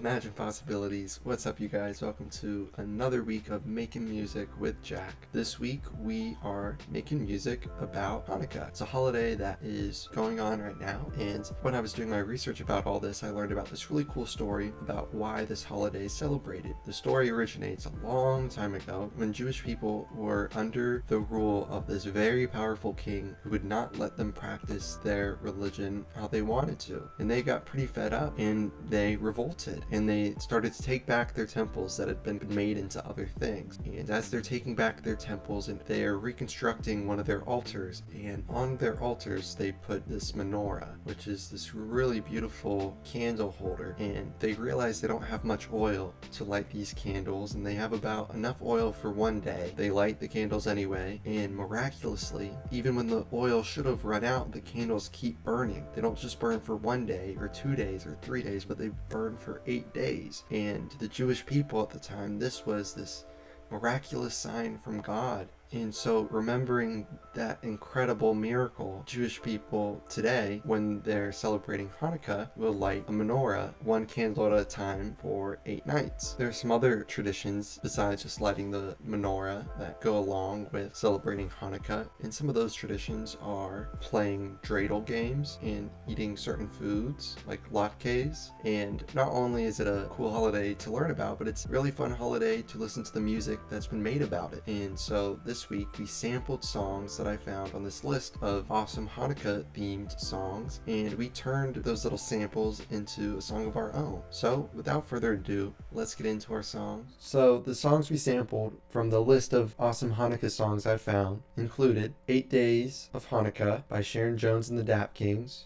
Imagine possibilities. What's up, you guys? Welcome to another week of making music with Jack. This week we are making music about Hanukkah. It's a holiday that is going on right now, and when I was doing my research about all this, I learned about this really cool story about why this holiday is celebrated. The story originates a long time ago when Jewish people were under the rule of this very powerful king who would not let them practice their religion how they wanted to. And they got pretty fed up and they revolted and they started to take back their temples that had been made into other things. And as they're taking back their temples, and they're reconstructing one of their altars, and on their altars they put this menorah, which is this really beautiful candle holder. And they realize they don't have much oil to light these candles, and they have about enough oil for one day. They light the candles anyway, and miraculously, even when the oil should have run out, the candles keep burning. They don't just burn for one day or 2 days or 3 days, but they burn for 8 days. And to the Jewish people at the time, this was this miraculous sign from God. And so remembering that incredible miracle, Jewish people today, when they're celebrating Hanukkah, will light a menorah, one candle at a time, for 8 nights. There are some other traditions besides just lighting the menorah that go along with celebrating Hanukkah. And some of those traditions are playing dreidel games and eating certain foods like latkes. And not only is it a cool holiday to learn about, but it's a really fun holiday to listen to the music that's been made about it. And so this week we sampled songs that I found on this list of awesome Hanukkah themed songs, and we turned those little samples into a song of our own. So without further ado, let's get into our songs. So the songs we sampled from the list of awesome Hanukkah songs I found included 8 Days of Hanukkah by Sharon Jones and the Dap Kings,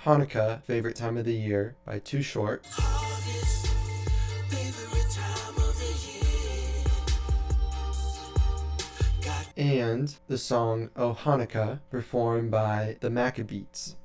Hanukkah, Favorite Time of the Year by Too Short, and the song Oh Hanukkah, performed by the Maccabeats.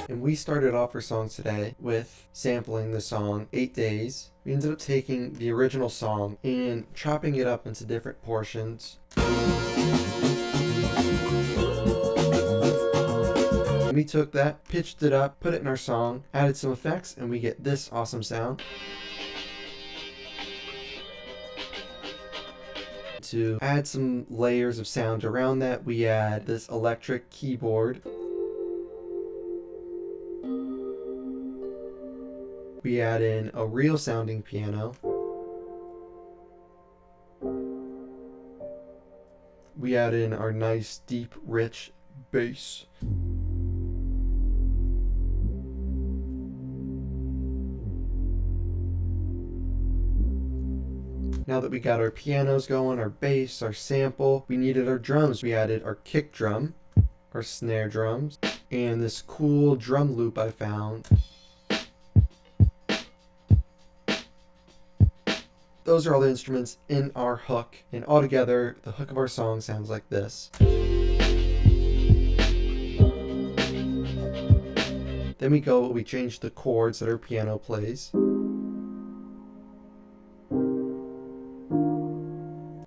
We started off our songs today with sampling the song 8 Days. We ended up taking the original song and chopping it up into different portions. And we took that, pitched it up, put it in our song, added some effects, and we get this awesome sound. To add some layers of sound around that, we add this electric keyboard. We add in a real sounding piano. We add in our nice, deep, rich bass. Now that we got our pianos going, our bass, our sample, we needed our drums. We added our kick drum, our snare drums, and this cool drum loop I found. Those are all the instruments in our hook, and altogether, the hook of our song sounds like this. Then we change the chords that our piano plays.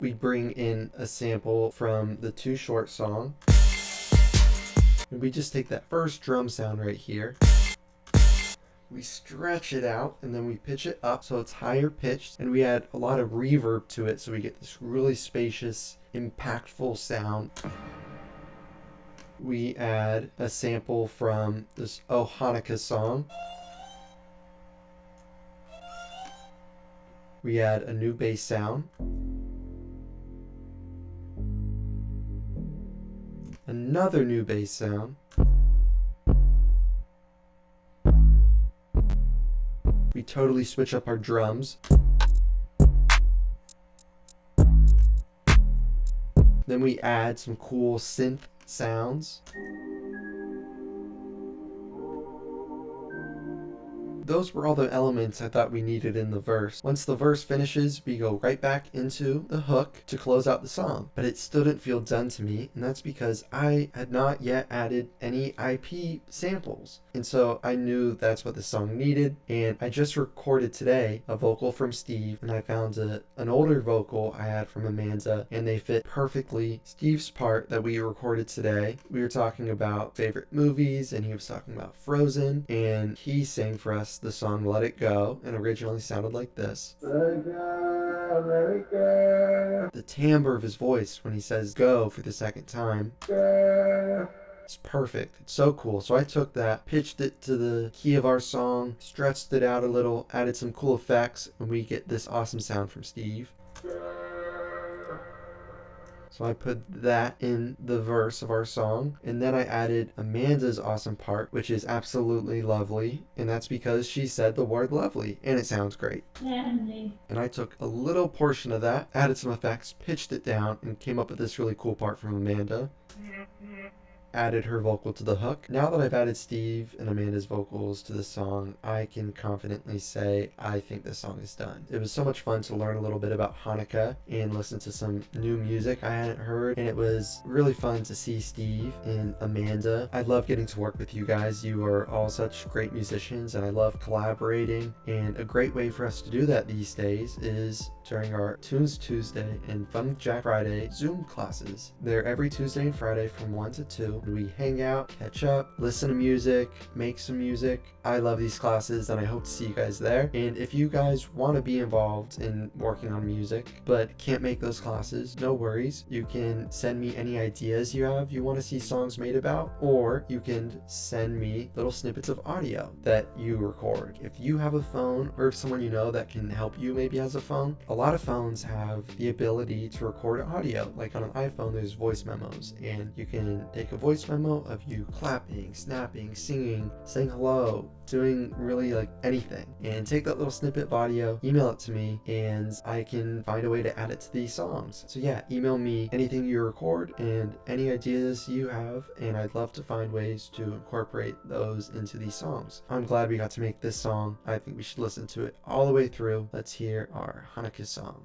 We bring in a sample from the Too Short song. And we just take that first drum sound right here. We stretch it out and then we pitch it up so it's higher pitched, and we add a lot of reverb to it so we get this really spacious, impactful sound. We add a sample from this Oh Hanukkah song. We add a new bass sound. Another new bass sound. We totally switch up our drums. Then we add some cool synth sounds. those were all the elements I thought we needed in the verse. Once the verse finishes, we go right back into the hook to close out the song. But it still didn't feel done to me, and that's because I had not yet added any IP samples. And so I knew that's what the song needed, and I just recorded today a vocal from Steve, and I found an older vocal I had from Amanda, and they fit perfectly. Steve's part that we recorded today, we were talking about favorite movies, and he was talking about Frozen, and he sang for us the song Let It Go, and originally sounded like this. Let it go, let it go. The timbre of his voice when he says go for the second time. Go. It's perfect. It's so cool. So I took that, pitched it to the key of our song, stretched it out a little, added some cool effects, and we get this awesome sound from Steve. So I put that in the verse of our song, and then I added Amanda's awesome part, which is absolutely lovely, and that's because she said the word lovely, and it sounds great. Lovely. And I took a little portion of that, added some effects, pitched it down, and came up with this really cool part from Amanda. Added her vocal to the hook. Now that I've added Steve and Amanda's vocals to the song, I can confidently say I think this song is done. It was so much fun to learn a little bit about Hanukkah and listen to some new music I hadn't heard, and it was really fun to see Steve and Amanda. I love getting to work with you guys. You are all such great musicians, and I love collaborating, and a great way for us to do that these days is during our Tunes Tuesday and Fun Jack Friday Zoom classes. They're every Tuesday and Friday from 1 to 2. We hang out, catch up, listen to music, make some music. I love these classes, and I hope to see you guys there. And if you guys want to be involved in working on music but can't make those classes, no worries. You can send me any ideas you have you want to see songs made about, or you can send me little snippets of audio that you record. If you have a phone, or if someone you know that can help you maybe has a phone, a lot of phones have the ability to record audio. Like on an iPhone, there's voice memos, and you can take a voice memo of you clapping, snapping, singing, saying hello, doing really like anything, and take that little snippet of audio, email it to me, and I can find a way to add it to these songs. So yeah, email me anything you record and any ideas you have, and I'd love to find ways to incorporate those into these songs. I'm glad we got to make this song. I think we should listen to it all the way through. Let's hear our Hanukkah song.